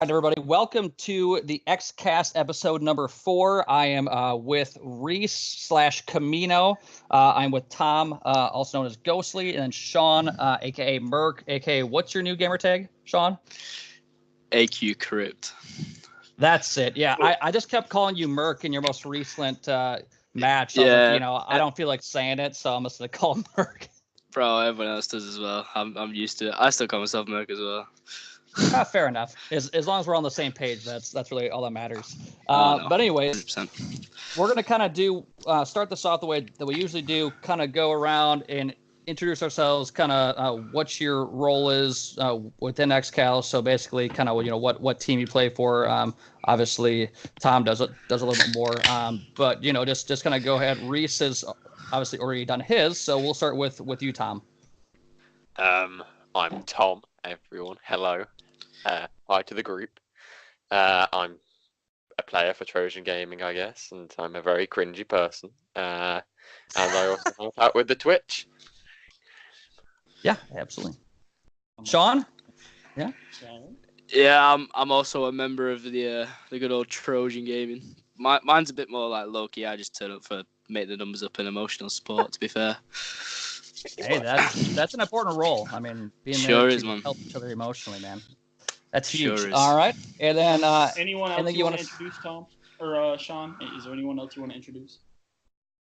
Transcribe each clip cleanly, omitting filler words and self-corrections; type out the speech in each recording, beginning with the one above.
All right, everybody. Welcome to the XCast episode number 4. I am with Reese / Camino. I'm with Tom, also known as Ghostly, and then Sean, aka Merc, aka what's your new gamer tag, Sean? AQ Crypt. That's it. Yeah, I just kept calling you Merc in your most recent match. So I was like, I don't feel like saying it, so I'm just gonna call him Merc. Bro, everyone else does as well. I'm used to it. I still call myself Merc as well. Fair enough. As long as we're on the same page, that's really all that matters. No, but anyways, 100%. We're gonna kind of do start this off the way that we usually do. Kind of go around and introduce ourselves. Kind of what your role is within XCal. So basically, kind of what team you play for. Obviously, Tom does a little bit more. But just kind of go ahead. Reese has obviously already done his, so we'll start with you, Tom. I'm Tom. Everyone, hello. Hi to the group. I'm a player for Trojan Gaming, I guess, and I'm a very cringy person. And I also help out with the Twitch. Yeah, absolutely. Sean? Yeah. Yeah, I'm also a member of the good old Trojan Gaming. Mine's a bit more like low key. I just turn up for make the numbers up and emotional support. To be fair. Hey, that's an important role. I mean, being sure there is, to man. help each other emotionally, man. That's huge. Sure is. All right, and then anyone else you want to introduce, Tom or Sean? Is there anyone else you want to introduce?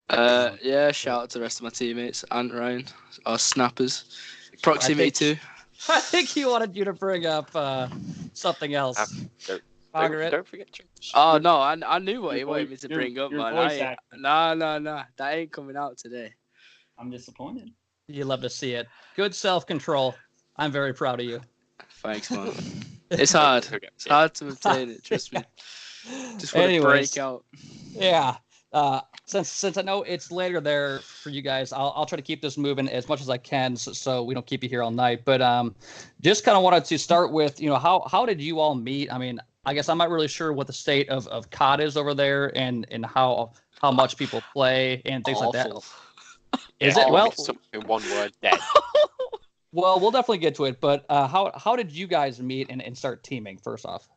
Yeah. Shout out to the rest of my teammates, Ant, Ryan, our snappers, proximity too. I think he wanted you to bring up something else. Don't forget. Oh no, I knew what he wanted me to bring up, man. Nah, that ain't coming out today. I'm disappointed. You love to see it. Good self-control. I'm very proud of you. Thanks, man. It's hard. It's hard to obtain it. Trust me. Just want to break out. Yeah. Since I know it's later there for you guys, I'll try to keep this moving as much as I can, so we don't keep you here all night. But just kind of wanted to start with, how did you all meet? I mean, I guess I'm not really sure what the state of COD is over there, and how much people play and things like that. Is it? Well, in one word, dead. Well, we'll definitely get to it, but how did you guys meet and start teaming, first off?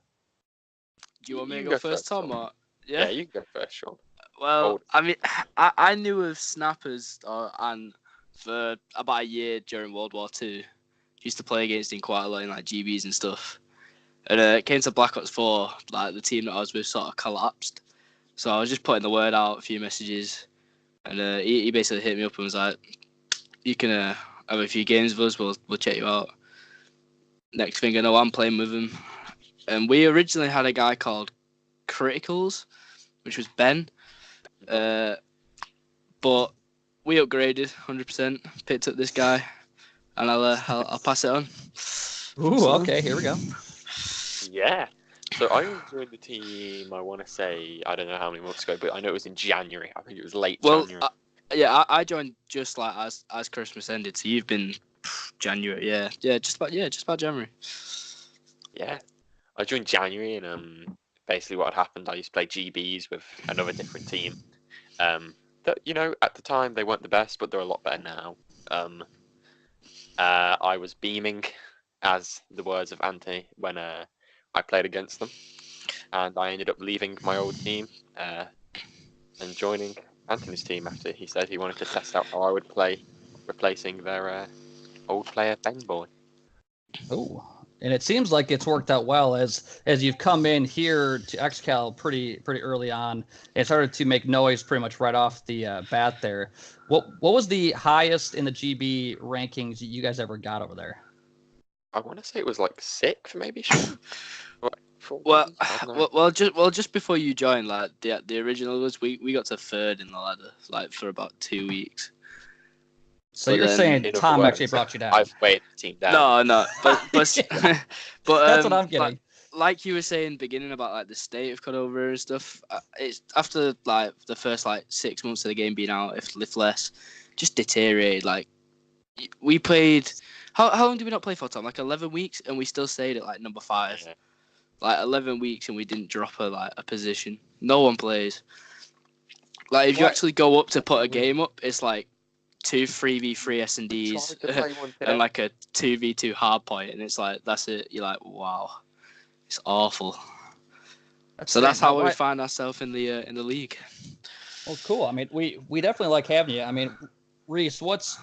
Do you want me to go first, Tom? Or... Yeah, you can go first, Sean. Well, I mean, I knew of snappers and for about a year during World War II. Used to play against him quite a lot in like GBs and stuff. And it came to Black Ops 4, like the team that I was with sort of collapsed. So I was just putting the word out, a few messages, and he basically hit me up and was like, "You can have a few games with us. We'll check you out." Next thing I know, I'm playing with him, and we originally had a guy called Criticals, which was Ben, but we upgraded 100%. Picked up this guy, and I'll pass it on. Ooh, okay, here we go. Yeah. So I joined the team, I want to say, I don't know how many months ago, but I know it was in January. I think it was late January. I joined just like as Christmas ended. So you've been January, yeah, just about January. Yeah, I joined January, and basically what had happened, I used to play GBs with another different team. That at the time they weren't the best, but they're a lot better now. I was beaming, as the words of Anthony, when I played against them, and I ended up leaving my old team and joining Anthony's team after he said he wanted to test out how I would play, replacing their old player Ben Boy. Oh, and it seems like it's worked out well as you've come in here to XCal pretty early on. It started to make noise pretty much right off the bat there. What was the highest in the GB rankings you guys ever got over there? I want to say it was like 6th, maybe. Sure. Well, just before you joined, like the original was we got to 3rd in the ladder, like for about 2 weeks. So you're saying Tom actually brought you down? I've weighed the team down. No, but that's what I'm getting. Like you were saying, beginning about like the state of cutover and stuff. It's after like the first 6 months of the game being out, if less, just deteriorated. Like we played. How long did we not play for, Tom? Like 11 weeks, and we still stayed at like number 5. Yeah. Like 11 weeks, and we didn't drop a position. No one plays. Like if you actually go up to put a game up, it's like 2 3v3 S&Ds and like a 2v2 hardpoint, and it's like that's it. You're like, wow. It's awful. That's how we find ourselves in the league. Well, cool. I mean, we definitely like having you. I mean, Reese, what's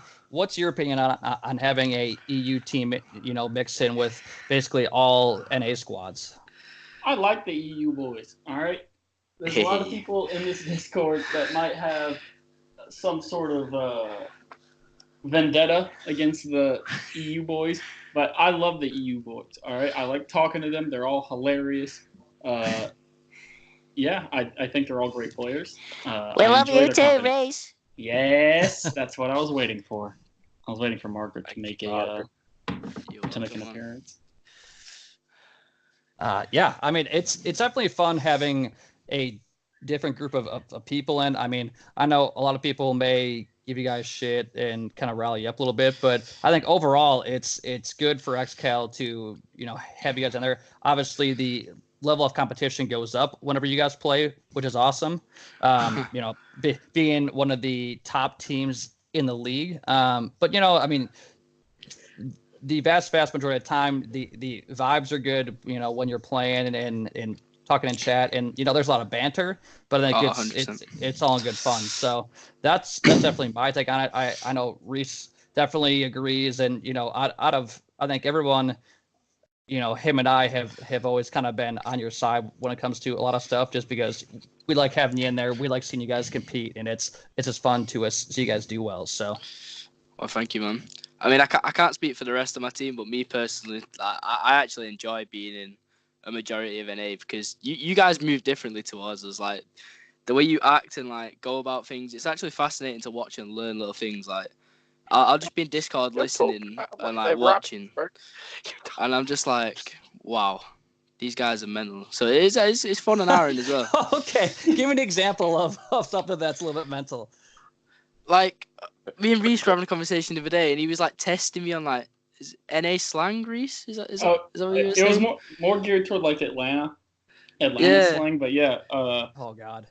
your opinion on having a EU team, mixed in with basically all NA squads? I like the EU boys. All right. There's a lot of people in this Discord that might have some sort of vendetta against the EU boys, but I love the EU boys. All right. I like talking to them. They're all hilarious. Yeah, I think they're all great players. We love you too, Reese. Yes, that's what I was waiting for. I was waiting for Margaret to make an appearance. Yeah, I mean, it's definitely fun having a different group of people in. I mean, I know a lot of people may give you guys shit and kind of rally you up a little bit, but I think overall it's good for XCal to have you guys in there. Obviously, the level of competition goes up whenever you guys play, which is awesome. Being one of the top teams in the league. But I mean, the vast majority of the time, the vibes are good. When you're playing and talking in chat, and there's a lot of banter. But I think it's all in good fun. So that's definitely my take on it. I know Reese definitely agrees, and out of I think everyone. Him and I have always kind of been on your side when it comes to a lot of stuff, just because we like having you in there. We like seeing you guys compete, and it's just fun to see you guys do well. So, well, thank you, man. I mean, I can't speak for the rest of my team, but me personally, I actually enjoy being in a majority of NA because you guys move differently to us. It's like the way you act and like go about things. It's actually fascinating to watch and learn little things like. I'll just be in Discord listening and like watching, and I'm just like, wow, these guys are mental. So it's fun on our end as well. Okay, give me an example of something that's a little bit mental. Like me and Reese were having a conversation the other day, and he was like testing me on like is NA slang. Reese, is that what you were saying? It was more geared toward like Atlanta slang, but yeah. Oh God.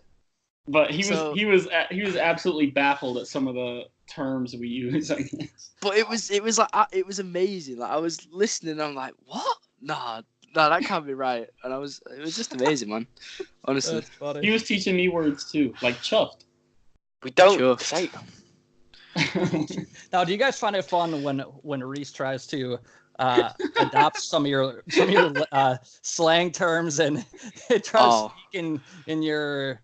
But he was absolutely baffled at some of the terms we use, I guess. But it was amazing. Like I was listening, and I'm like, what? Nah, that can't be right. And it was just amazing, man. Honestly, that's funny. He was teaching me words too, like chuffed. We don't say them. Now, do you guys find it fun when Reese tries to adopt some of your slang terms and try to speak in your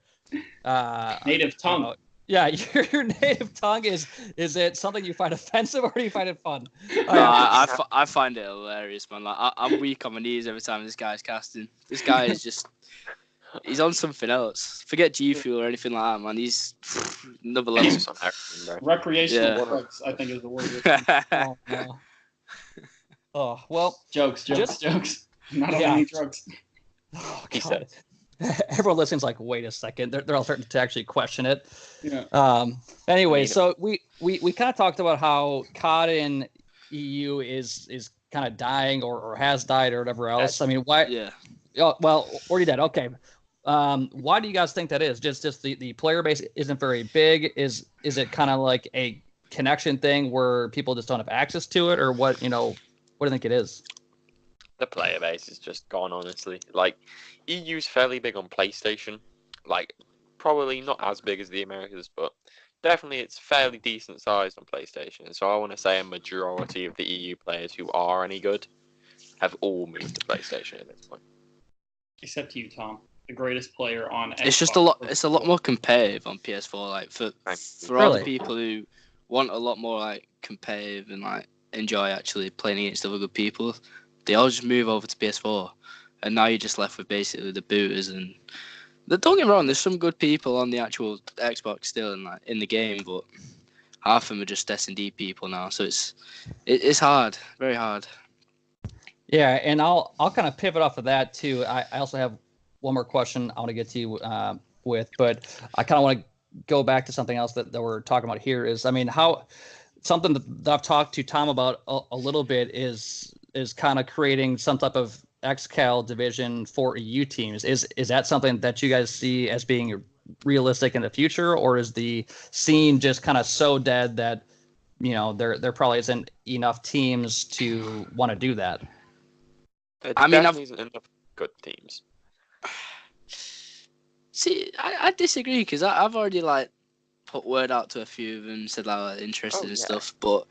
native tongue? Yeah, your native tongue is it something you find offensive or do you find it fun? No, I find it hilarious, man. Like I'm weak on my knees every time this guy's casting. This guy is just he's on something else. Forget G Fuel or anything like that, man. He's another level. On everything, bro. Recreational drugs, I think is the word. Oh, no. Oh well, jokes. Not on any drugs. Oh God. Everyone listening's like, wait a second. They're all starting to actually question it. Yeah. Anyway, so we kind of talked about how COD in EU is kind of dying or has died or whatever else. I mean, why? Yeah. Oh, well, already dead. Okay. Why do you guys think that is? Just the player base isn't very big. Is it kind of like a connection thing where people just don't have access to it, or what? What do you think it is? The player base is just gone, honestly. Like, EU's fairly big on PlayStation. Like, probably not as big as the Americas, but definitely it's fairly decent sized on PlayStation. So I want to say a majority of the EU players who are any good have all moved to PlayStation at this point. Except you, Tom, the greatest player on Xbox. It's just it's a lot more competitive on PS4. Like for all the people who want a lot more like competitive and like enjoy actually playing against other good people, they all just move over to PS4, and now you're just left with basically the booters. And don't get me wrong, there's some good people on the actual Xbox still in the game, but half of them are just S&D people now. So it's hard, very hard. Yeah, and I'll kind of pivot off of that too. I also have one more question I want to get to you with, but I kind of want to go back to something else that we're talking about here. Is, I mean, something that I've talked to Tom about a little bit is kind of creating some type of XCal division for EU teams. Is that something that you guys see as being realistic in the future, or is the scene just kind of so dead that there probably isn't enough teams to want to do that? I mean, Go good teams. See, I disagree because I've already like put word out to a few of them, said like interested and stuff, but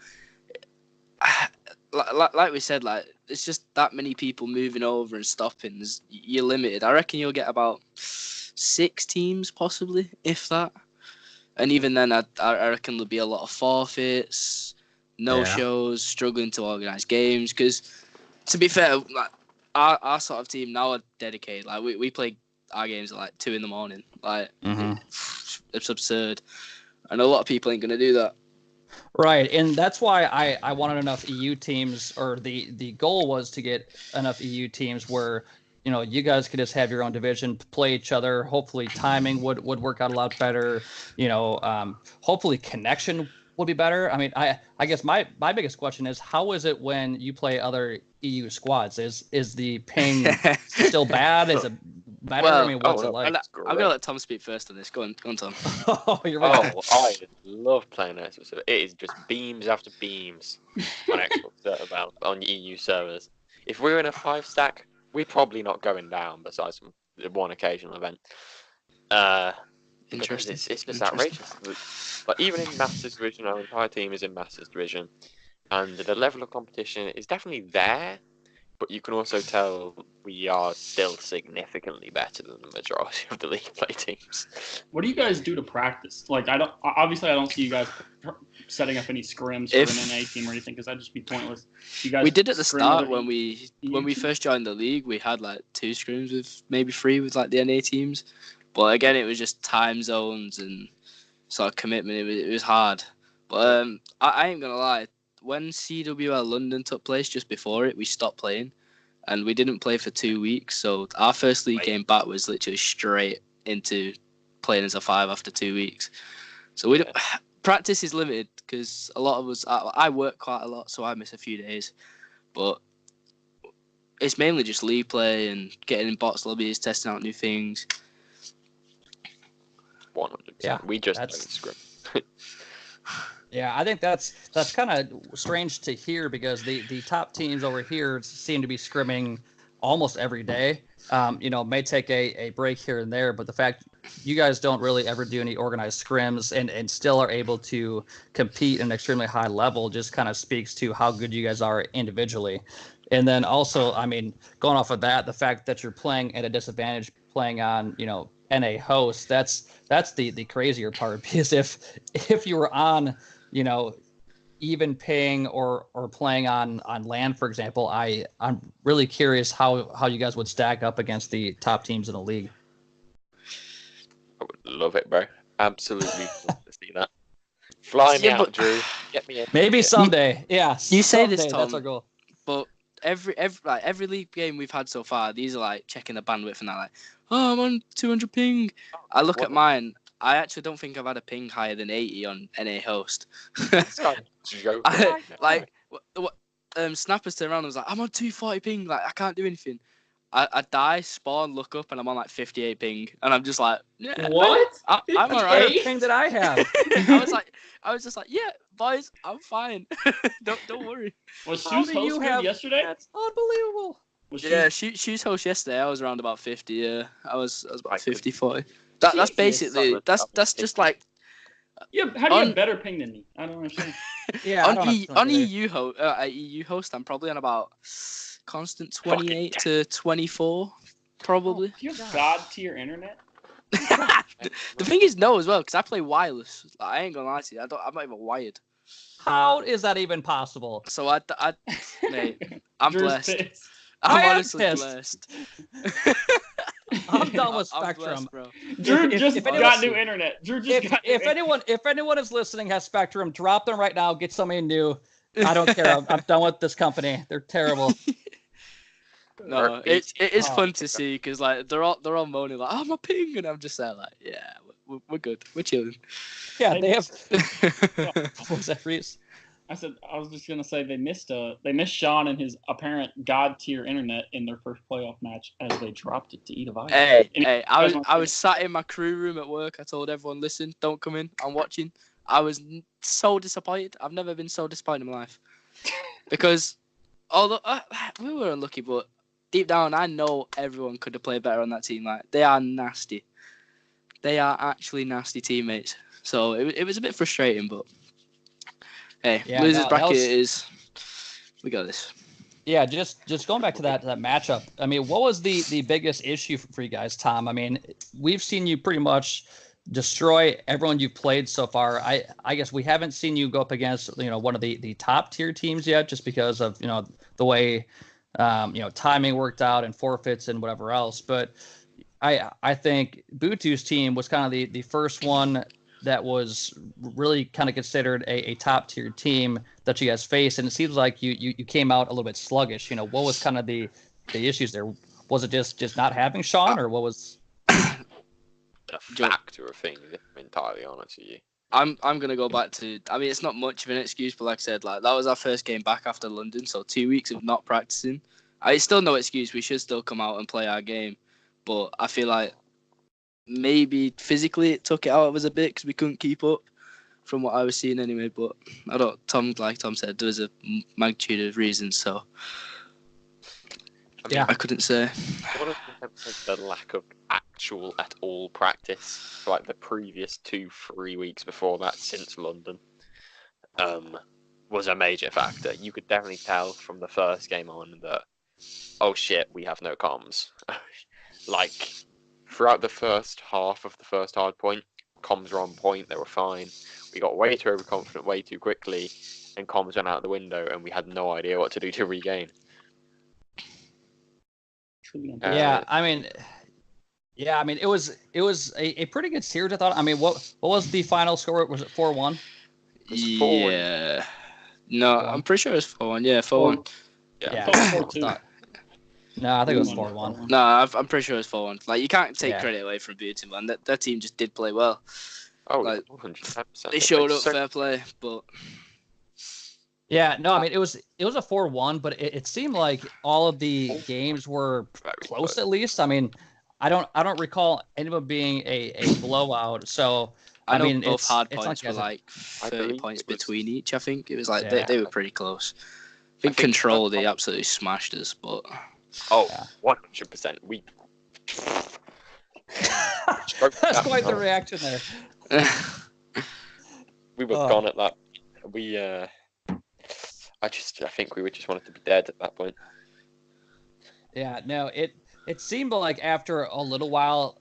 like we said, like it's just that many people moving over and stopping. You're limited. I reckon you'll get about 6 teams possibly, if that. And even then, I reckon there'll be a lot of forfeits, no shows, struggling to organise games. Because to be fair, like our sort of team now are dedicated. Like we play our games at like 2 a.m. Like it's absurd, and a lot of people ain't gonna do that. Right, and that's why I wanted enough EU teams, or the goal was to get enough EU teams where, you know, you guys could just have your own division, play each other. Hopefully timing would work out a lot better. You know, hopefully connection would be better. I mean, I guess my biggest question is, how is it when you play other EU squads? Is the ping still bad? Is it better? Well, I mean, what's it like? I'm going to let Tom speak first on this. Go on, Tom. Oh, you're right. Oh, I love playing this. It is just beams after beams on Xbox on EU servers. If we're in a 5-stack, we're probably not going down, besides the one occasional event. Interesting. It's just outrageous. But even in Masters Division, our entire team is in Masters Division, and the level of competition is definitely there. But you can also tell we are still significantly better than the majority of the league play teams. What do you guys do to practice? Like, I don't see you guys setting up any scrims for an NA team or anything, because that'd just be pointless. You guys we did at the start when we first joined the league. We had like 2 scrims with maybe 3 with like the NA teams, but again it was just time zones and sort of commitment. It was hard, but I ain't gonna lie. When CWL London took place just before it, we stopped playing, and we didn't play for 2 weeks. So our first league game back was literally straight into playing as a 5 after 2 weeks. So we don't, practice is limited because a lot of us. I work quite a lot, so I miss a few days. But it's mainly just league play and getting in box lobbies, testing out new things. 100%. Yeah, we just don't scrim. Yeah, I think that's kind of strange to hear, because the top teams over here seem to be scrimming almost every day. You know, may take a break here and there, but the fact you guys don't really ever do any organized scrims and still are able to compete at an extremely high level just kind of speaks to how good you guys are individually. And then also, I mean, going off of that, the fact that you're playing at a disadvantage, playing on, you know, NA host, that's the crazier part, because if you were on, you know, even paying or playing on land, for example, I'm really curious how you guys would stack up against the top teams in the league. I would love it, bro. Absolutely love to see that. Fly me out, Drew. Get me in. Maybe someday. Yeah. You say someday, this, Tom, that's our goal. But every league game we've had so far, these are like checking the bandwidth and they're like, oh, I'm on 200 ping. I look at mine. I actually don't think I've had a ping higher than 80 on NA host. Snappers turned around and was like, I'm on 240 ping. Like, I can't do anything. I die, spawn, look up, and I'm on like 58 ping. And I'm just like, yeah, what? I'm alright. The thing that I have. I was just like, yeah, boys, I'm fine. don't worry. Was Shoes host good yesterday? That's unbelievable. Shoes host yesterday. I was around about 50. Yeah, I was about 50, 40. That's basically that's just like. Yeah, how do you have better ping than me? I don't understand. Yeah, on EU host, I'm probably on about constant 28 to 24, probably. Do you have God tier internet? The thing is, no, as well, because I play wireless. Like, I ain't gonna lie to you, I'm not even wired. How is that even possible? So mate, I'm blessed. Pissed. I'm honestly blessed. I'm done with Spectrum. Blessed, bro. Drew just got new internet. If anyone is listening has Spectrum, drop them right now. Get somebody new. I don't care. I'm done with this company. They're terrible. No, it is fun to see, because like they're all moaning like, "Oh, my ping," and I'm just there like, "Yeah, we're good. We're chilling." Yeah, they have. What was that, Reese? I was just gonna say they missed Sean and his apparent god tier internet in their first playoff match as they dropped it to eat a virus. Hey, I was sat in my crew room at work. I told everyone, listen, don't come in. I'm watching. I was so disappointed. I've never been so disappointed in my life, because although we were unlucky, but deep down, I know everyone could have played better on that team. Like, they are nasty. They are actually nasty teammates. So it was a bit frustrating, but hey, losers bracket is we got this. Yeah, just going back to that matchup. I mean, what was the biggest issue for you guys, Tom? I mean, we've seen you pretty much destroy everyone you've played so far. I guess we haven't seen you go up against one of the top tier teams yet, just because of the way timing worked out and forfeits and whatever else. But I think Butu's team was kind of the first one that was really kind of considered a top tier team that you guys faced, and it seems like you came out a little bit sluggish. What was kind of the issues there? Was it just not having Sean, or what was a factor of things? If I'm entirely honest with you, I'm gonna go back to. I mean, it's not much of an excuse, but like I said, like that was our first game back after London, so 2 weeks of not practicing. It's still no excuse. We should still come out and play our game, but I feel like maybe physically it took it out of us a bit because we couldn't keep up from what I was seeing anyway. But like Tom said, there was a magnitude of reasons, so I couldn't say. What is the lack of actual at all practice for like the previous 2-3 weeks before that since London was a major factor. You could definitely tell from the first game on that, oh shit, we have no comms. Like, throughout the first half of the first hard point, comms were on point, they were fine. We got way too overconfident way too quickly, and comms went out the window, and we had no idea what to do to regain. I mean, it was a pretty good series, I thought. I mean, what was the final score? Was it 4-1? Yeah. No, 4-1. I'm pretty sure it was 4-1. Yeah, 4-1. Yeah. 4-2. No, I think it was 4-1. No, I'm pretty sure it was 4-1. Like, you can't take credit away from Butin, man. That team just did play well. Oh, like, 100%. They showed up fair play, but yeah, no, I mean it was a 4-1, but it seemed like all of the games were close at least. I mean, I don't recall anyone being a blowout. So I mean, both hard points were like 30 points between each. I think it was like they were pretty close. I think Control they absolutely smashed us, but 100%. That's quite the reaction there. We were gone at that. I think we just wanted to be dead at that point. Yeah, no, it seemed like after a little while,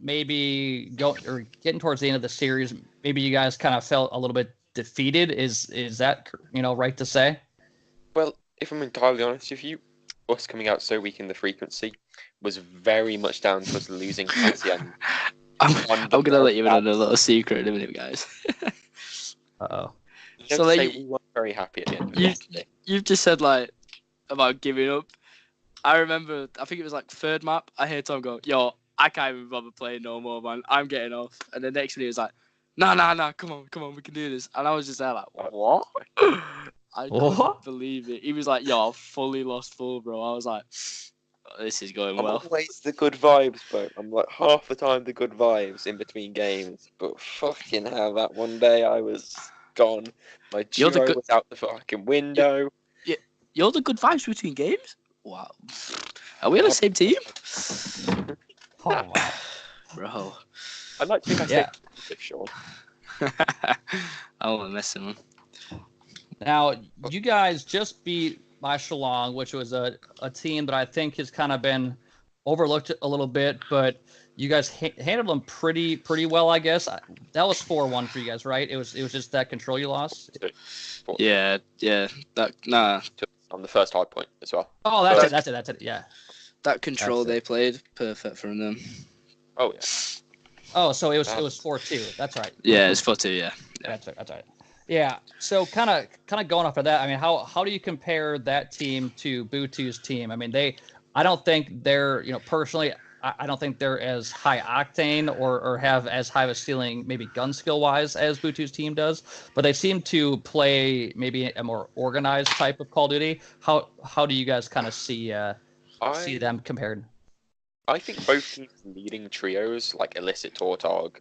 maybe getting towards the end of the series, maybe you guys kind of felt a little bit defeated. Is that right to say? Well, if I'm entirely honest with you, us coming out so weak in the frequency was very much down to us losing Cassian. I'm gonna let you in on a little secret in a minute, guys. Uh-oh. So we weren't very happy at the end of it. You've just said like about giving up. I remember, I think it was like third map. I heard Tom go, "Yo, I can't even bother playing no more, man. I'm getting off." And the next minute he was like, "Nah, come on, we can do this." And I was just there like, "What?" I couldn't believe it. He was like, "Yo, I've fully lost full, bro." I was like, oh, "This is going well." I'm always the good vibes, bro. I'm like half the time the good vibes in between games, but fucking hell, that one day I was gone. My duo was out the fucking window. You're the good vibes between games? Wow. Are we on the same team? Oh, wow. Bro. I'd like to think I said Sean. I won't mess him. Now, you guys just beat my Shillong, which was a team that I think has kind of been overlooked a little bit, but you guys handled them pretty well, I guess. That was 4-1 for you guys, right? It was just that control you lost? Yeah. On the first hard point as well. Oh, that's it. Yeah. That control they played, perfect from them. Oh, yeah. Oh, so it was 4-2. That's right. Yeah, it's 4-2, yeah. That's right. Yeah. So kind of going off of that, I mean, how do you compare that team to Butu's team? I mean, I don't think they're, personally, I don't think they're as high octane or have as high of a ceiling, maybe gun skill wise, as Butu's team does. But they seem to play maybe a more organized type of Call of Duty. How do you guys kind of see them compared? I think both teams' leading trios, like Illicit Tautog,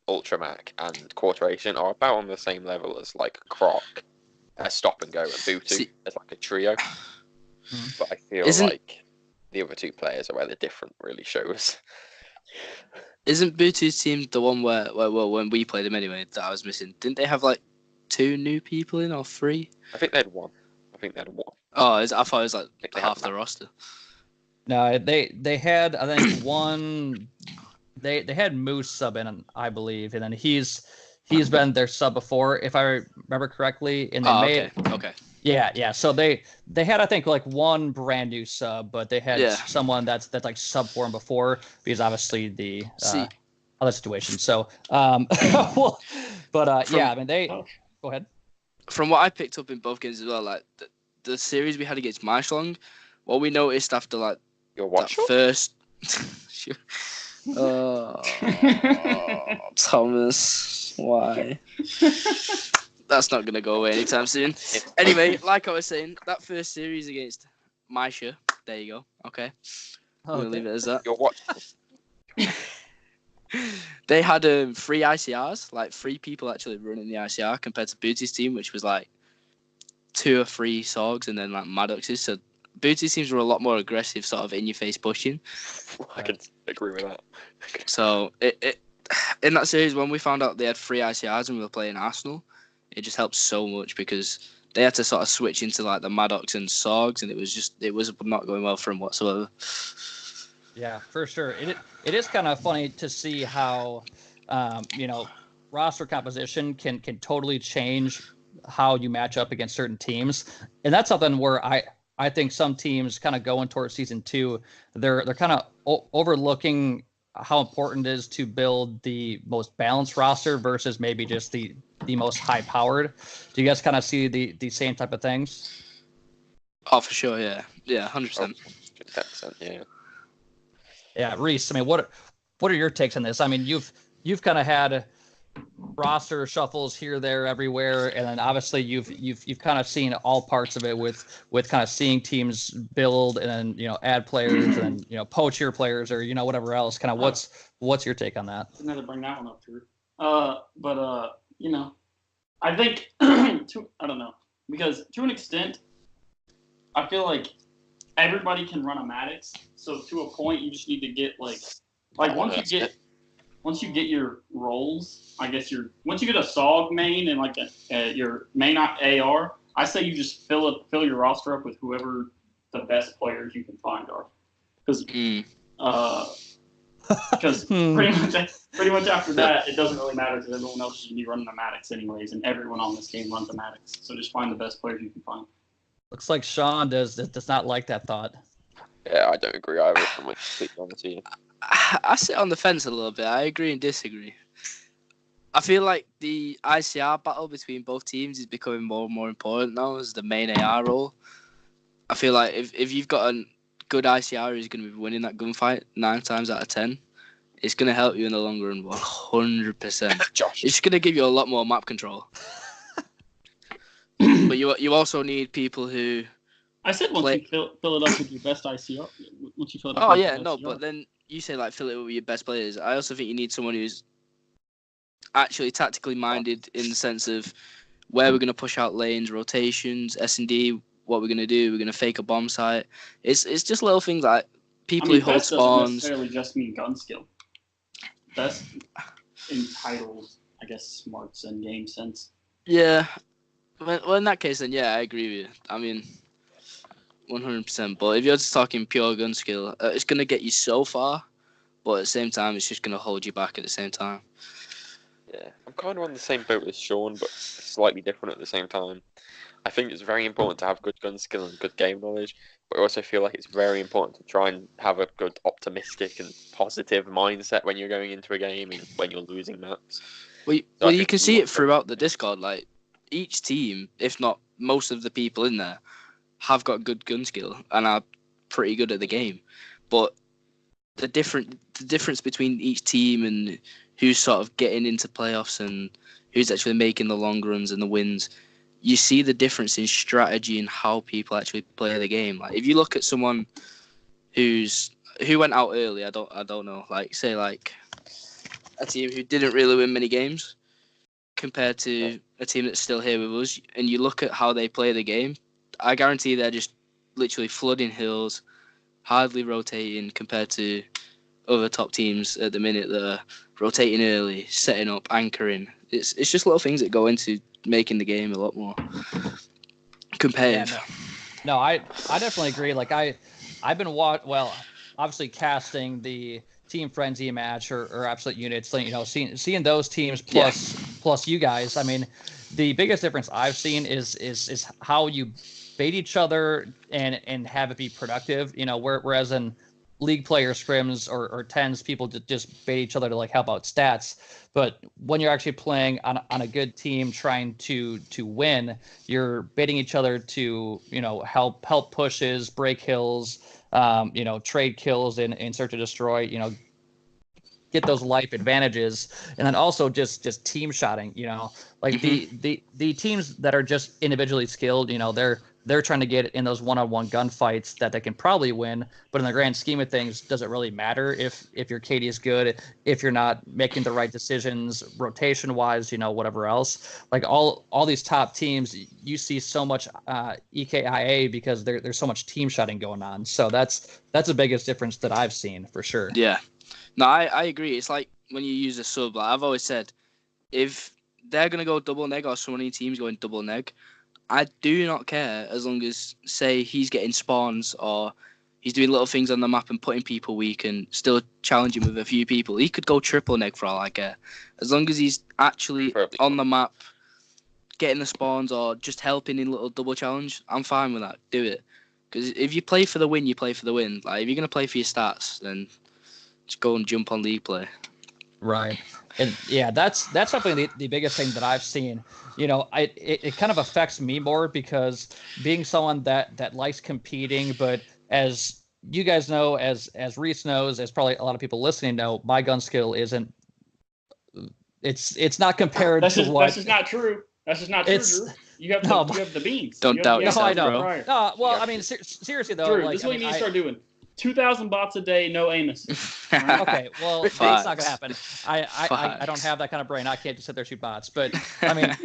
Ultramac, and Corporation, are about on the same level as like Croc, Stop and Go, and Butu as like a trio. But I feel like the other two players are where the difference really shows. Isn't Booty's team the one where when we played them anyway that I was missing? Didn't they have like 2 new people in or 3? I think they had 1. Oh, I thought it was like they half had the roster. No, they had, I think, one. They had Moose sub in, I believe, and then he's been their sub before, if I remember correctly. And they made okay. Yeah. So they had, I think, like one brand new sub, but they had someone that's like sub for him before, because obviously the other situation. So well, but yeah, I mean they. Go ahead. From what I picked up in both games as well, like the series we had against Marshlang, what we noticed after like your what that first. Thomas, why? That's not gonna go away anytime soon. Anyway, like I was saying, that first series against Maisha, there you go. Okay, we'll leave it as that. Your what? They had 3 ICRs, like 3 people actually running the ICR compared to Booty's team, which was like 2 or 3 Sorgs and then like Maddox's. So Booty's teams were a lot more aggressive, sort of in your face pushing. I can agree with that. So it in that series when we found out they had 3 ICRs and we were playing Arsenal, it just helped so much because they had to sort of switch into like the Maddox and Sorgs, and it was not going well for them whatsoever. Yeah, for sure. It is kind of funny to see how, roster composition can totally change how you match up against certain teams, and that's something where I think some teams kind of going towards season 2, they're kind of overlooking how important it is to build the most balanced roster versus maybe just the most high powered. Do you guys kind of see the same type of things? Oh, for sure, yeah, 100%. 10%, yeah. Yeah, Reese. I mean, what are your takes on this? I mean, you've kind of had roster shuffles here, there, everywhere, and then obviously you've kind of seen all parts of it with kind of seeing teams build and then add players and poach your players or whatever else. Kind of what's your take on that? I didn't bring that one up, Drew. I think I don't know, because to an extent, I feel like everybody can run a Maddox. So to a point, you just need to get once you get your roles, I guess once you get a SOG main and like your main AR, I say you just fill your roster up with whoever the best players you can find are, because pretty much after that it doesn't really matter because everyone else is gonna be running a Maddox anyways, and everyone on this game runs a Maddox. So just find the best players you can find. Looks like Sean does not like that thought. Yeah, I don't agree either. I'm completely honest with you. I sit on the fence a little bit. I agree and disagree. I feel like the ICR battle between both teams is becoming more and more important now as the main AR role. I feel like if you've got a good ICR who's going to be winning that gunfight 9 times out of 10, it's going to help you in the long run 100%. Josh. It's going to give you a lot more map control. But you also need people who... I said once you fill it up with your best ICR. Once you fill it up with your best ICR. But then you say like fill it with your best players. I also think you need someone who's actually tactically minded in the sense of where we're going to push out lanes, rotations, S&D, what we're going to do. We're going to fake a bomb site. It's just little things like people who hold spawns. Doesn't necessarily just mean gun skill. Best entitles, I guess, smarts and game sense. Yeah. Well, in that case, then yeah, I agree with you. I mean, 100%. But if you're just talking pure gun skill, it's going to get you so far, but at the same time, it's just going to hold you back at the same time. Yeah, I'm kind of on the same boat as Sean, but slightly different at the same time. I think it's very important to have good gun skill and good game knowledge, but I also feel like it's very important to try and have a good optimistic and positive mindset when you're going into a game and when you're losing maps. Well, you can see it throughout the Discord. Like, each team, if not most of the people in there, have got good gun skill and are pretty good at the game. But the difference between each team and who's sort of getting into playoffs and who's actually making the long runs and the wins, you see the difference in strategy and how people actually play the game. Like if you look at someone who went out early, I don't know, like say like a team who didn't really win many games compared to a team that's still here with us, and you look at how they play the game, I guarantee they're just literally flooding hills, hardly rotating compared to other top teams at the minute that are rotating early, setting up, anchoring. It's just little things that go into making the game a lot more competitive. Yeah, no, I definitely agree. Like I've been obviously casting the Team Frenzy match or Absolute Units, like, seeing those teams plus you guys. I mean, the biggest difference I've seen is how you bait each other and have it be productive. Whereas in league player scrims or tens, people just bait each other to like help out stats. But when you're actually playing on a good team trying to win, you're baiting each other to help pushes, break hills, trade kills in search to destroy, get those life advantages, and then also just team shotting. Like the teams that are just individually skilled, they're trying to get in those one-on-one gunfights that they can probably win, but in the grand scheme of things, does it really matter if your KD is good, if you're not making the right decisions rotation wise, whatever else. Like all these top teams, you see so much EKIA because there's so much team shotting going on. So that's the biggest difference that I've seen for sure. Yeah. No, I agree. It's like when you use a sub. Like I've always said, if they're going to go double neg or so many teams going double neg, I do not care as long as, say, he's getting spawns or he's doing little things on the map and putting people weak and still challenging with a few people. He could go triple neg for all I care. As long as he's actually on the map getting the spawns or just helping in little double challenge, I'm fine with that. Do it. Because if you play for the win, you play for the win. Like, if you're going to play for your stats, then just go and jump on league play. Right. And yeah, that's definitely the biggest thing that I've seen. It kind of affects me more because being someone that likes competing, but as you guys know, as Reese knows, as probably a lot of people listening know, my gun skill isn't. It's not compared to what. That's just not true. That's just not true, Drew. You have the beans. Don't doubt yourself, bro. No, well, I mean, seriously though, Drew, this is what you need to start doing. 2,000 bots a day, no Amos. Right? Okay, well, it's not gonna happen. I don't have that kind of brain. I can't just sit there and shoot bots. But I mean,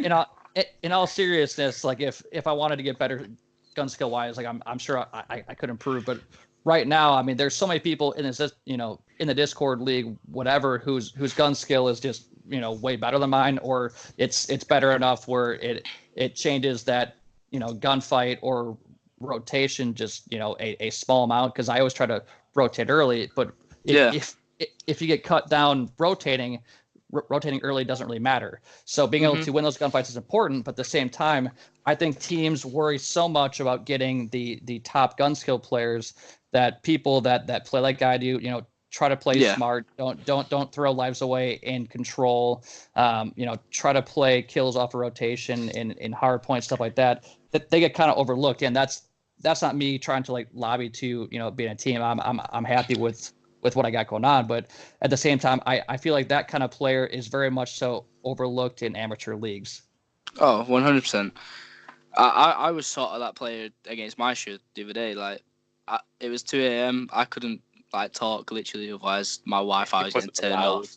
in all seriousness, like if I wanted to get better gun skill wise, like I'm sure I could improve. But right now, I mean, there's so many people in this, in the Discord league, whatever, whose gun skill is just way better than mine, or it's better enough where it changes that gunfight or rotation just a small amount, because I always try to rotate early, but if you get cut down rotating early doesn't really matter. So being able to win those gunfights is important, but at the same time, I think teams worry so much about getting the top gun skill players that people that play like I do, try to play smart, don't throw lives away in control, try to play kills off a rotation in hard point, stuff like that they get kind of overlooked. And that's not me trying to like lobby to be in a team. I'm happy with what I got going on, but at the same time, I feel like that kind of player is very much so overlooked in amateur leagues. Oh, 100%. I was sort of that player against my shirt the other day. Like, it was 2 a.m. I couldn't like talk literally, otherwise my Wi-Fi was getting turned off.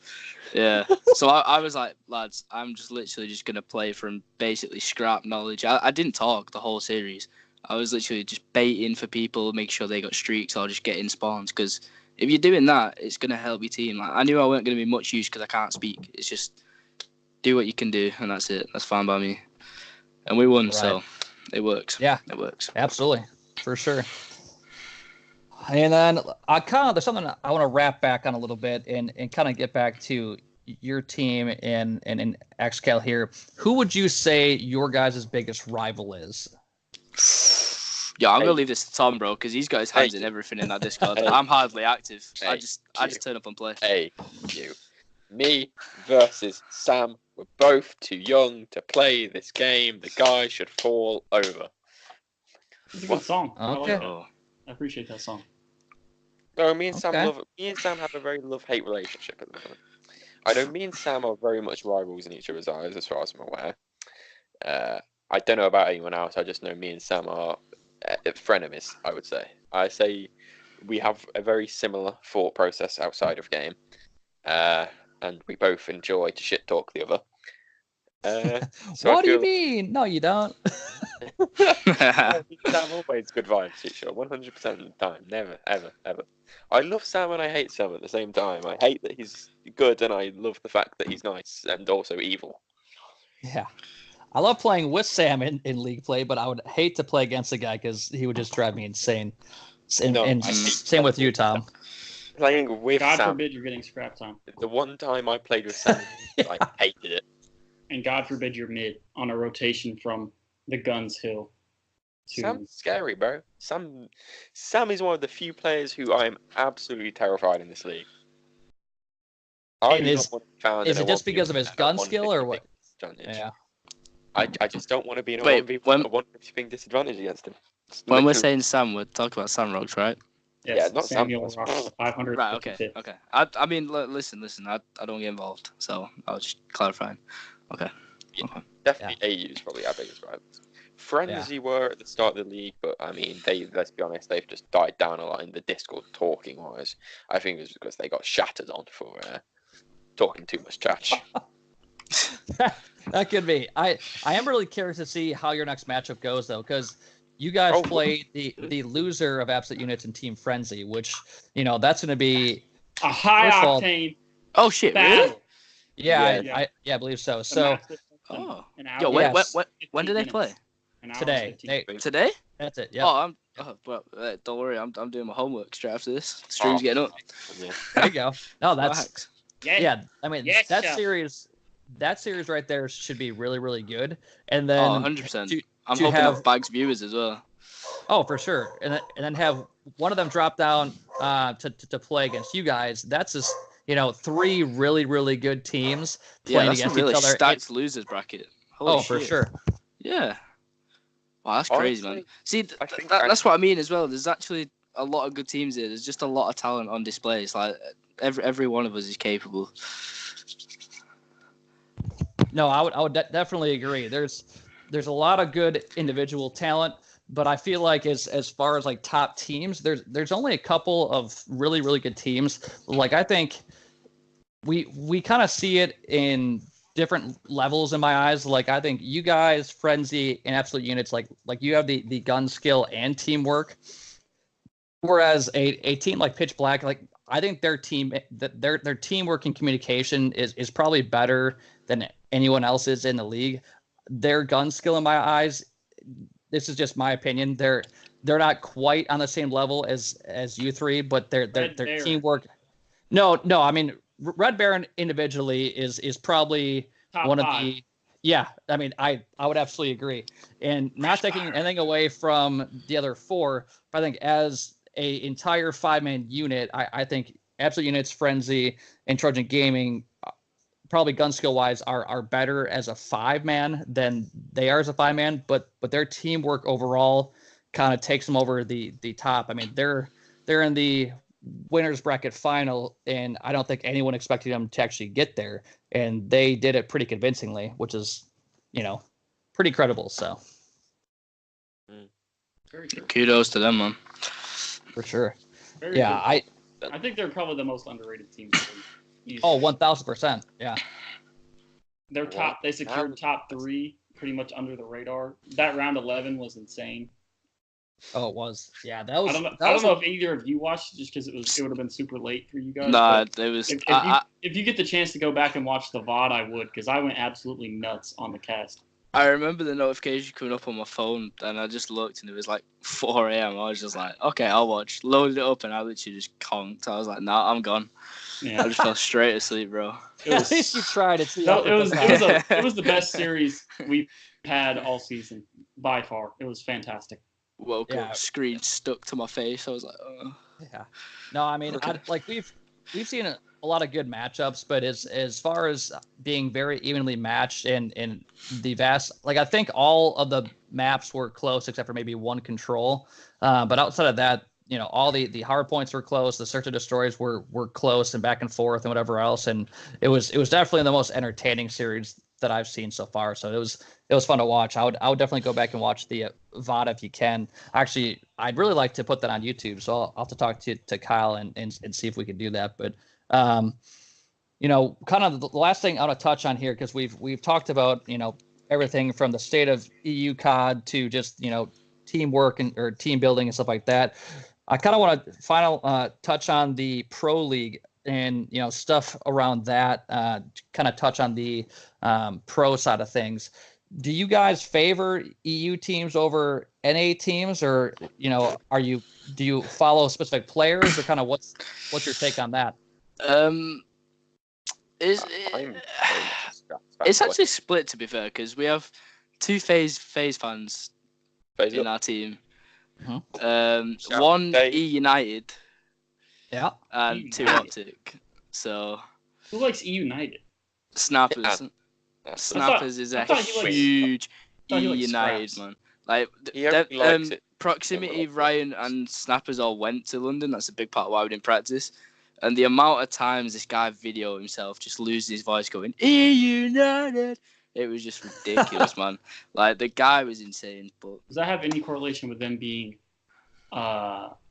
Yeah. So I was like, lads, I'm just literally just gonna play from basically scrap knowledge. I didn't talk the whole series. I was literally just baiting for people, make sure they got streaks or just getting spawns. Because if you're doing that, it's going to help your team. Like, I knew I weren't going to be much use because I can't speak. It's just do what you can do, and that's it. That's fine by me. And we won, so it works. Yeah, it works. Absolutely, for sure. And then there's something I want to wrap back on a little bit and kind of get back to your team and in XCal here. Who would you say your guys' biggest rival is? Yeah, I'm gonna leave this to Tom, bro, because he's got his hands in everything in that Discord. I'm hardly active. I just turn up and play. Me versus Sam. We're both too young to play this game. The guy should fall over. It's a good song. Okay. I appreciate that song. No, me and Sam have a very love-hate relationship at the moment. I know me and Sam are very much rivals in each other's eyes, as far as I'm aware. I don't know about anyone else. I just know me and Sam are frenemies, I would say. I say we have a very similar thought process outside of game. And we both enjoy to shit talk the other. What do you mean? No, you don't. Sam always good vibes, sure, 100% of the time. Never, ever, ever. I love Sam and I hate Sam at the same time. I hate that he's good, and I love the fact that he's nice and also evil. Yeah. I love playing with Sam in league play, but I would hate to play against the guy because he would just drive me insane. And same with you, Tom. Playing with God Sam. forbid you're getting scrap time. The one time I played with Sam, I hated it. And God forbid you're mid on a rotation from the Guns Hill. Sam's scary, bro. Sam is one of the few players who I am absolutely terrified in this league. Is it just because of his gun skill or what? Yeah. I just don't want to be in a 1v1 disadvantage against him. When we're saying Sam, we're talking about Sam Rocks, right? Yes, yeah, not Samuel Sam. Rocks, 500. Right, okay. I mean, listen, I don't get involved, so I was just clarifying. Okay. Yeah, okay. Definitely AU is probably our biggest rivals. Frenzy were at the start of the league, but I mean, let's be honest, they've just died down a lot in the Discord talking wise. I think it was because they got shattered on for talking too much trash. That could be. I am really curious to see how your next matchup goes, though, because you guys play the loser of Absolute Units and Team Frenzy, which, that's going to be a high octane. Oh shit! Really? Yeah, I believe so. So, when do they play? Today. Today? That's it. Yeah. Don't worry. I'm doing my homework straight after this. The stream's getting up. Yeah. There you go. No, that's I mean, that series right there should be really, really good. And then 100%. I'm hoping have Bags viewers as well. Oh, for sure. And then have one of them drop down to play against you guys. That's just 3 really, really good teams playing against each other. Stacked losers bracket. Holy shit. For sure. Yeah. Wow, that's crazy, man. See, that's what I mean as well. There's actually a lot of good teams here. There's just a lot of talent on display. It's like every one of us is capable. No, I would definitely agree. There's a lot of good individual talent, but I feel like as far as like top teams, there's only a couple of really, really good teams. Like I think we kind of see it in different levels in my eyes. Like I think you guys, Frenzy, and Absolute Units, like you have the gun skill and teamwork, whereas a team like Pitch Black, like I think their teamwork and communication is probably better than anyone else's in the league. Their gun skill in my eyes, this is just my opinion, they're not quite on the same level as you three, but their teamwork. No, I mean Red Baron individually is probably top one 5. Of the. Yeah, I mean, I would absolutely agree. And not taking anything away from the other 4, but I think as a entire 5-man unit, I think Absolute Units, Frenzy, and Trojan Gaming, probably gun skill wise, are better as a 5-man than they are as a 5-man. But their teamwork overall kind of takes them over the top. I mean, they're in the winners bracket final, and I don't think anyone expected them to actually get there, and they did it pretty convincingly, which is pretty credible. So kudos to them, man, for sure. Very good. I think they're probably the most underrated team. 1,000%. Yeah, they're top. They secured top 3 pretty much under the radar. That round 11 was insane. Oh, it was. Yeah, that was. I don't know if either of you watched, just because it would have been super late for you guys. Nah, it was. If you get the chance to go back and watch the VOD, I would, because I went absolutely nuts on the cast. I remember the notification coming up on my phone, and I just looked, and it was like 4 a.m. I was just like, okay, I'll watch. Loaded it up, and I literally just conked. I was like, nah, I'm gone. Yeah. I just fell straight asleep, bro. At least you tried it. It was the best series we've had all season by far. It was fantastic. Woke up, screen stuck to my face. I was like, oh. Yeah. No, I mean, we've seen a lot of good matchups, but as far as being very evenly matched and the vast, like I think all of the maps were close except for maybe one control. But outside of that, all the hard points were close. The search and destroys were close and back and forth and whatever else. And it was definitely the most entertaining series that I've seen so far. So it was fun to watch. I would definitely go back and watch the VOD if you can. Actually, I'd really like to put that on YouTube. So I'll have to talk to Kyle and see if we can do that. But kind of the last thing I want to touch on here, because we've talked about everything from the state of EU COD to just teamwork or team building and stuff like that. I kind of want to touch on the Pro League and stuff around that. Kind of touch on the pro side of things. Do you guys favor EU teams over NA teams, or do you follow specific players, or kind of what's your take on that? It's actually split, to be fair, because we have two FaZe fans in our team. One E United, and two Optic. So who likes E United? Snappers. Snappers is a huge E United man. Like proximity, Ryan and Snappers all went to London. That's a big part of why we didn't practice. And the amount of times this guy video himself just losing his voice going E United, it was just ridiculous, man. Like the guy was insane. But does that have any correlation with them being,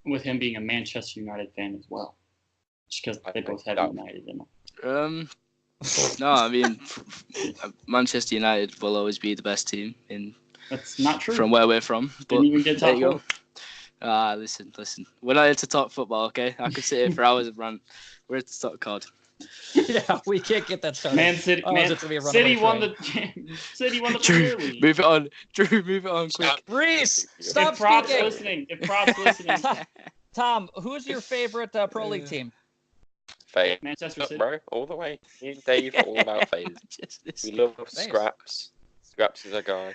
with him being a Manchester United fan as well? Just because they both have United in them. No, I mean Manchester United will always be the best team in. That's not true. From where we're from. But didn't even get top four. Listen. We're not here to talk football, okay? I could sit here for hours and rant. We're here to talk COD. Yeah, we can't get that started. City won the Premier League. Move it on. Drew, move it on quick. Reese, stop speaking. If Prob's listening. Tom, who's your favorite Pro League team? FaZe. Manchester City. Bro, all the way. Me and Dave are all about FaZe. We love Scraps. Scraps is a guy.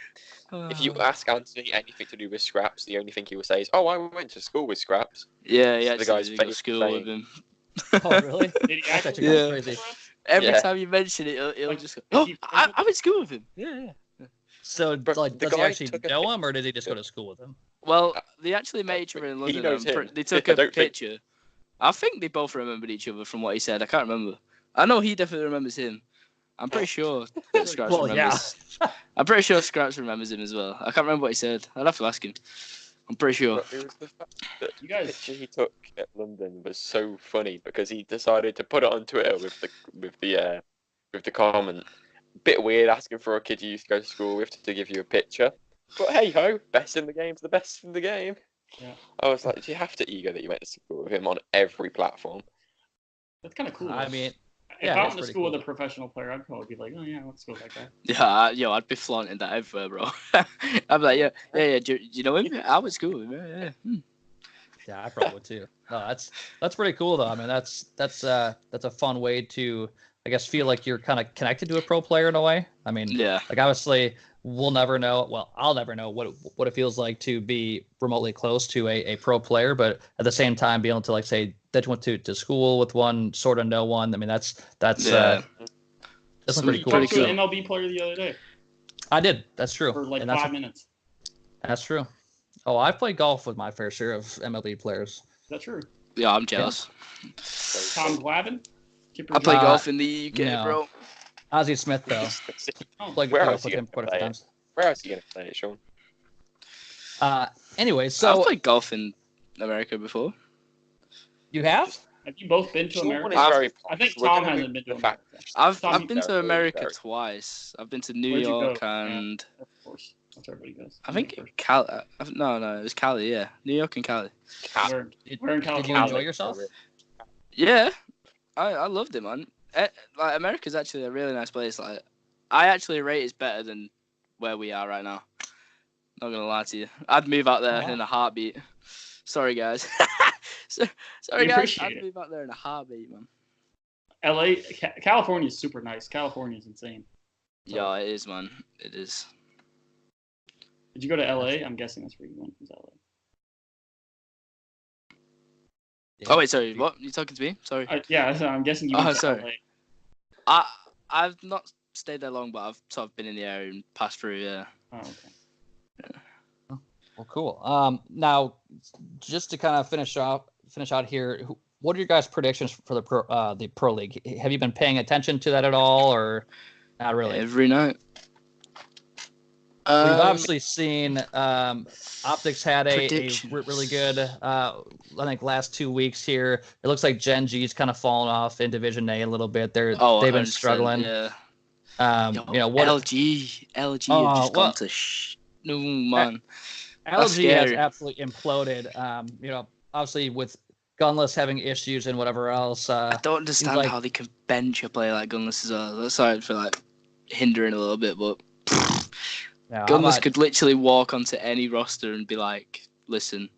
If you ask Anthony anything to do with Scraps, the only thing he will say is, "Oh, I went to school with Scraps." Yeah, the guy's go to school with him. Oh, really? Yeah. Crazy. Every time you mention it, he'll just go, "Oh, I went to school with him." Yeah. So, does he actually know him, or did he just go to school with him? Well, they actually met each other in London. They took a picture. I think they both remembered each other from what he said. I can't remember. I know he definitely remembers him. I'm pretty sure that Scraps remembers. Yeah. I'm pretty sure Scraps remembers him as well. I can't remember what he said. I'll have to ask him. I'm pretty sure. It was the fact that the picture he took at London was so funny because he decided to put it on Twitter with the comment. Bit weird asking for a kid you used to go to school with to give you a picture. But hey ho, best in the game's the best in the game. Yeah. I was like, do you have to ego that you went to school with him on every platform? That's kind of cool. I mean, if I went to school with a professional player, I'd probably be like, oh yeah, I went to school with that Yeah, guy. I'd be flaunting that everywhere, bro. I'd be like, yeah. Do you know him? I went to school with him. Yeah. Yeah, I probably would too. No, that's pretty cool though. I mean, that's a fun way to, I guess, feel like you're kind of connected to a pro player in a way. I mean, yeah. Like obviously, we'll never know. Well, I'll never know what it feels like to be remotely close to a pro player, but at the same time, be able to like say that you went to school with one, sort of know one. I mean, that's pretty cool. You talked to an MLB player the other day. I did. That's true. For like 5 minutes. That's true. Oh, I've played golf with my fair share of MLB players. Is that true? Yeah, I'm jealous. Yeah. Tom Glavine? I play golf in the UK, bro. Ozzie Smith, though. Played golf with him quite a few times. Where else are you going to play it, Sean? Anyway, so... I've played golf in America before. You have? Have you both been to America? I think Tom hasn't been to America. I've been to America twice. I've been to New York and... Yeah, of course. That's where everybody goes. I think Cali. No, it was Cali, yeah. New York and Cali. Where in California? Did you enjoy yourself? Yeah. I loved it, man. Like America's actually a really nice place. Like, I actually rate it's better than where we are right now. Not gonna lie to you. I'd move out there in a heartbeat. Sorry, guys. Sorry, guys. I'd move out there in a heartbeat, man. LA, California is super nice. California is insane. Yeah, it is, man. It is. Did you go to LA? I'm guessing that's where you went. Was LA? Yeah. Oh wait, sorry. What? You talking to me? Sorry. Yeah, so I'm guessing you went to LA. I've not stayed there long, but I've sort of been in the area and passed through. Yeah. Oh, okay. Yeah. Well, cool. Now, just to kind of finish out here, what are your guys' predictions for the Pro League? Have you been paying attention to that at all, or not really? Every night. We've obviously seen Optics had a really good, I think, last 2 weeks here. It looks like Gen G's kind of fallen off in Division A a little bit. They've been struggling. Yeah. What LG have just gone to no man. LG has absolutely imploded. Obviously with Gunless having issues and whatever else. I don't understand how they can bench a player like Gunless as well. Sorry for like hindering a little bit, but Gunless could literally walk onto any roster and be like, "Listen,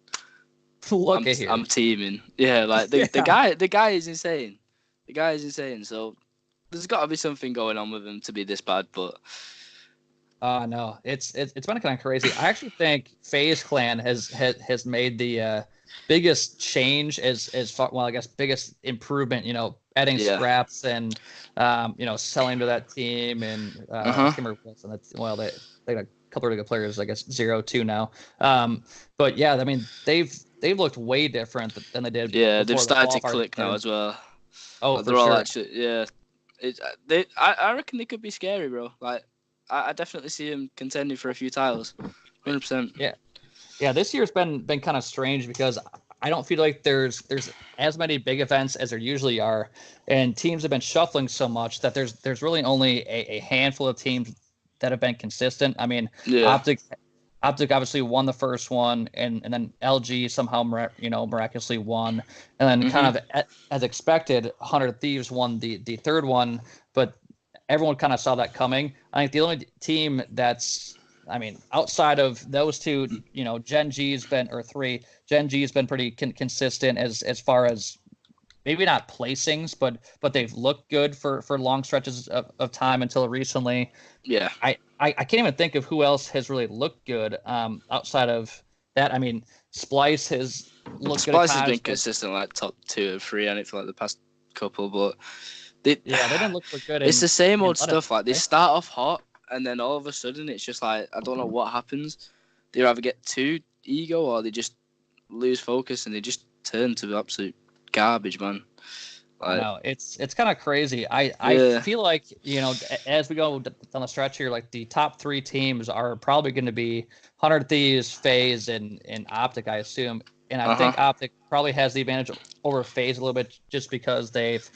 look at here, I'm teaming." Yeah, like the guy is insane. The guy is insane. So there's got to be something going on with him to be this bad, but. No, it's been kind of crazy. I actually think FaZe Clan has made the biggest change as far, well, I guess biggest improvement. Adding scraps and selling to that team and I can't remember what's on that. Well, they got a couple of really good players. I guess 0-2 now. But yeah, I mean they've looked way different than they did. Yeah, they've started to click now as well. Oh, they're all actually I reckon they could be scary, bro. Like. I definitely see him contending for a few titles, 100%. Yeah. This year's been kind of strange because I don't feel like there's as many big events as there usually are, and teams have been shuffling so much that there's really only a handful of teams that have been consistent. I mean, Optic obviously won the first one, and then LG somehow miraculously won, and then kind of as expected, 100 Thieves won the third one, but. Everyone kind of saw that coming. I think the only team that's, outside of those two, Gen G's been pretty consistent as far as maybe not placings, but they've looked good for long stretches of time until recently. Yeah. I can't even think of who else has really looked good outside of that. I mean, Splice has looked good. Splice has been consistent, like top 2 or 3 on it for like the past couple, but. They didn't look good. It's the same old stuff. Like they start off hot, and then all of a sudden it's just like I don't know what happens. They either get too ego or they just lose focus and they just turn to absolute garbage, man. Like, no, it's kind of crazy. I feel like as we go down the stretch here, like the top 3 teams are probably going to be 100 Thieves, FaZe, and Optic, I assume. And I think Optic probably has the advantage over FaZe a little bit just because they've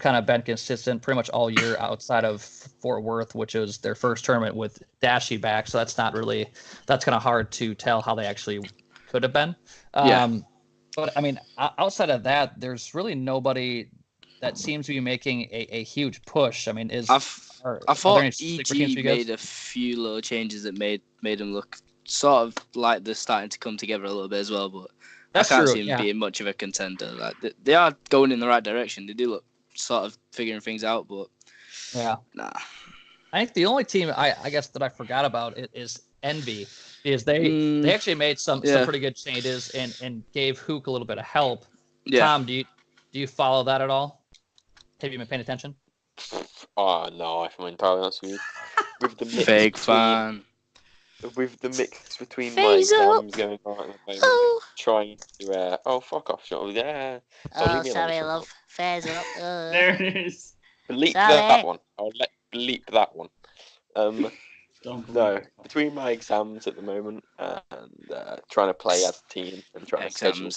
kind of been consistent pretty much all year outside of Fort Worth, which was their first tournament with Dashy back. So that's kind of hard to tell how they actually could have been. But I mean, outside of that, there's really nobody that seems to be making a huge push. I mean, I thought EG made a few little changes that made them look sort of like they're starting to come together a little bit as well, but I can't see them being much of a contender. Like they are going in the right direction. They do look sort of figuring things out, but nah. I think the only team I guess that I forgot about is Envy, because they actually made some pretty good changes and gave Hook a little bit of help. Yeah. Tom, do you follow that at all? Have you been paying attention? Oh no, if I'm entirely honest with you. With the fake fan. With the mix between my exams going on at the moment, trying to fuck off, Sean. Yeah. So sorry, love. Phase up. There it is. Bleep that one. I'll bleep that one. No, between my exams at the moment and trying to play as a team and trying to schedule.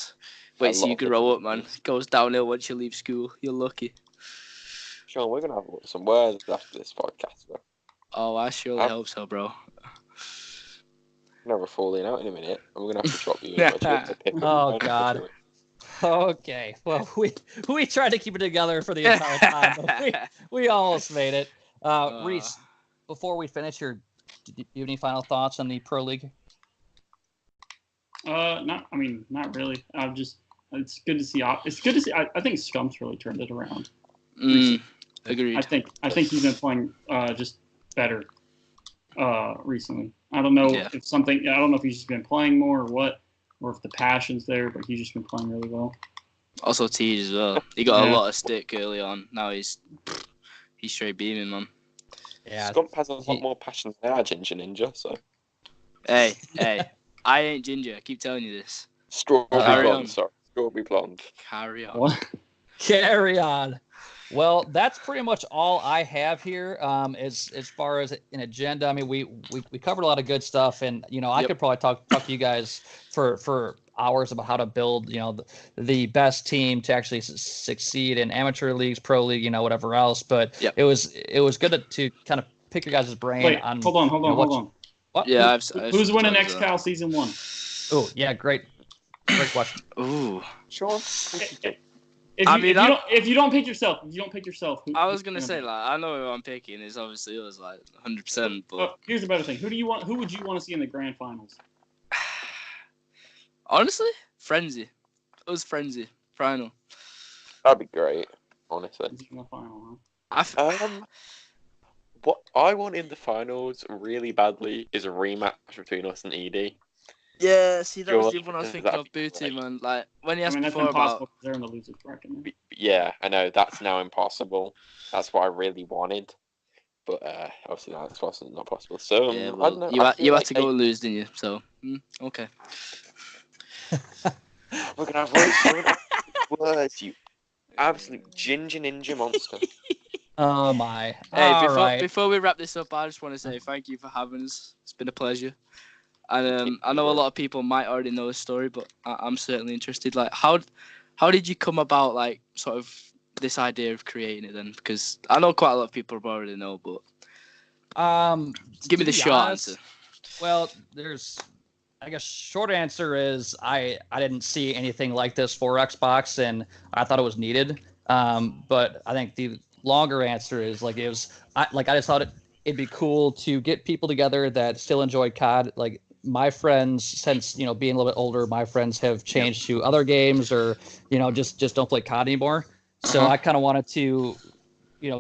Wait, so you can roll up, man. It goes downhill once you leave school. You're lucky. Sean, we're gonna have some words after this podcast, bro. Oh, I surely hope so, bro. Never falling out in a minute, and we're gonna have to drop you. Oh God. Okay. Well, we tried to keep it together for the entire time, but we almost made it. Reese, before we finish here, do you have any final thoughts on the Pro League? Not really. It's good to see. It's good to see. I think Scump's really turned it around. Agreed. I think he's been playing just better recently. I don't know if he's just been playing more or what, or if the passion's there, but he's just been playing really well. Also Teej as well. He got a lot of stick early on. Now he's straight beaming, man. Yeah. Scump has a lot more passion than our Ginger Ninja, so. Hey, I ain't Ginger. I keep telling you this. Strawberry blonde, sorry. Strawberry blonde. Carry on. What? Carry on. Well, that's pretty much all I have here. As far as an agenda, I mean, we covered a lot of good stuff, and I could probably talk to you guys for hours about how to build, the best team to actually succeed in amateur leagues, pro league, whatever else. But it was good to kind of pick your guys' brain. Wait, on. Hold on. What? Yeah, who's winning XCal season 1? Oh, yeah, great question. Ooh, Sean? If you don't pick yourself, I was gonna say, like, I know who I'm picking. It's obviously us, like 100%. But here's a better thing. Who would you want to see in the grand finals? Honestly, Frenzy. Us Frenzy final. That'd be great, honestly. In the final, huh? What I want in the finals really badly is a rematch between us and ED. Yeah, see, that was the one I was thinking of, Booty, man. Like, when he asked before about... They're in the losers bracket. Yeah, I know, that's now impossible. That's what I really wanted. But obviously that's not possible. So, yeah, I don't know. You had to go and lose, didn't you? So, okay. We're going to have words, you absolute ginger ninja monster. Oh, my. Hey, before we wrap this up, I just want to say thank you for having us. It's been a pleasure. And I know a lot of people might already know the story, but I'm certainly interested. Like, how did you come about, like, sort of this idea of creating it then? Because I know quite a lot of people already know, but give me the short answer. Well, I guess short answer is I didn't see anything like this for Xbox, and I thought it was needed. But I think the longer answer is I just thought it'd be cool to get people together that still enjoy COD. Like, my friends, since being a little bit older, my friends have changed to other games, or just don't play COD anymore. So I kind of wanted to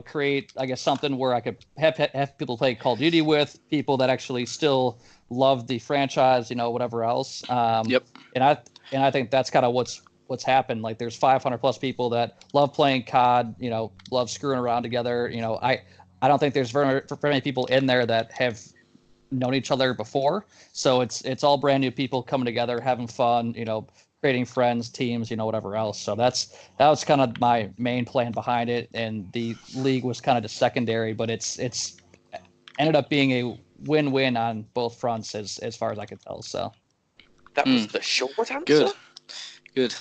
create, I guess, something where I could have people play Call of Duty with, people that actually still love the franchise, whatever else. And I think that's kind of what's happened. Like, there's 500 plus people that love playing COD, love screwing around together. I don't think there's very many people in there that have known each other before. So it's all brand new people coming together, having fun, creating friends, teams, whatever else. So that was kind of my main plan behind it, and the league was kind of just secondary, but it's ended up being a win-win on both fronts as far as I could tell. So that was the short answer. Good.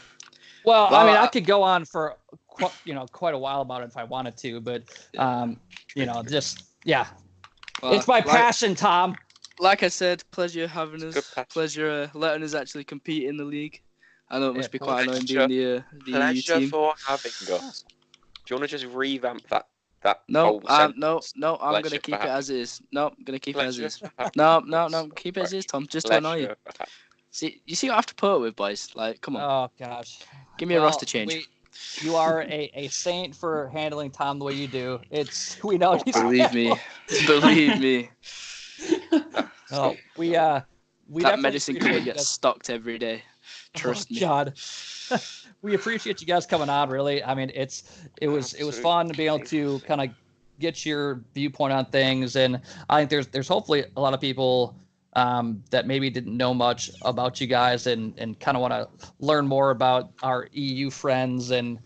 Well, I mean, I could go on for quite a while about it if I wanted to, but it's my passion, Tom. Like I said, pleasure having us. Pleasure letting us actually compete in the league. I know it must be quite annoying being the EU team. For having us. Do you want to just revamp that? No, I'm gonna keep it as is. No, I'm gonna keep it as is. No, keep it as is, Tom. Just to annoy you. See, you see what I have to put up with, boys. Like, come on. Oh gosh. Give me a roster change. You are a saint for handling Tom the way you do. We know. Believe me. Oh, we that medicine cabinet gets stocked every day. Trust me. God. We appreciate you guys coming on. Really, I mean, it was fun to be able to kind of get your viewpoint on things, and I think there's hopefully a lot of people that maybe didn't know much about you guys and kind of want to learn more about our EU friends and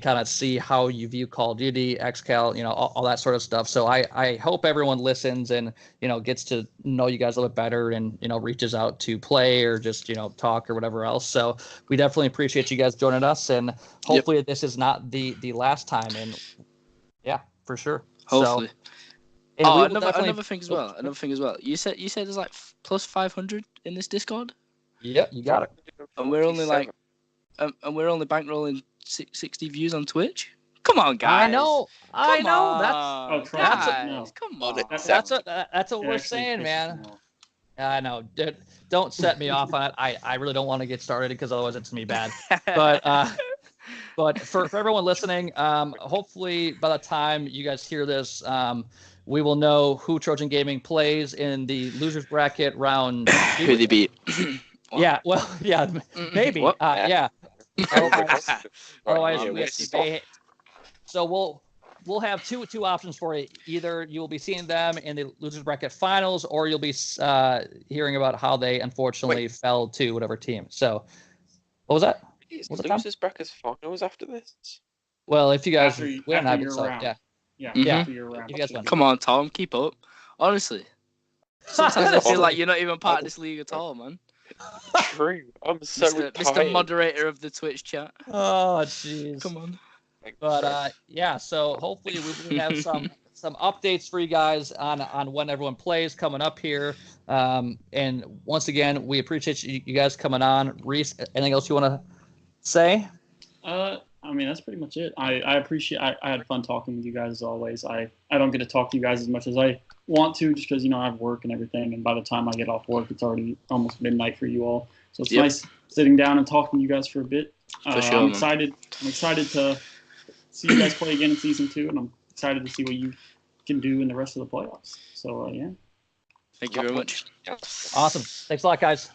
kind of see how you view Call of Duty, XCal, all that sort of stuff. So I hope everyone listens and, gets to know you guys a little bit better and, reaches out to play or just, talk or whatever else. So we definitely appreciate you guys joining us, and hopefully this is not the last time. And yeah, for sure. Hopefully. So, another thing as well. You said there's like plus 500 in this Discord. Yep, you got it. And we're only bankrolling 60 views on Twitch. Come on, guys. I know. That's come on. That's what we're saying, man. I know. Don't set me off on it. I really don't want to get started because otherwise it's gonna be bad. But for everyone listening, hopefully by the time you guys hear this, we will know who Trojan Gaming plays in the losers bracket round. Who they beat. Yeah, well, yeah, maybe. Yeah. Otherwise, so we'll have two options for you. Either you will be seeing them in the losers bracket finals, or you'll be hearing about how they unfortunately fell to whatever team. So, what was that? Losers bracket finals after this? Well, if you guys After you- win, after I would you're so around. yeah. Yeah, Mhm. after you're around. If you guys win. Come on, Tom, keep up. Honestly, sometimes I feel like you're not even part of this league at all, man. True. I'm so Mr. tired. Moderator of the Twitch chat. Oh, jeez. Come on. But yeah, so hopefully we have some updates for you guys on when everyone plays coming up here. And once again, we appreciate you guys coming on. Reese, anything else you want to say? I mean, that's pretty much it. I appreciate. I had fun talking with you guys as always. I don't get to talk to you guys as much as I want to, just because I have work and everything. And by the time I get off work, it's already almost midnight for you all. So it's nice sitting down and talking to you guys for a bit. For sure, I'm excited. I'm excited to see you guys play again in season 2, and I'm excited to see what you can do in the rest of the playoffs. So yeah. Thank you very much. Awesome. Thanks a lot, guys.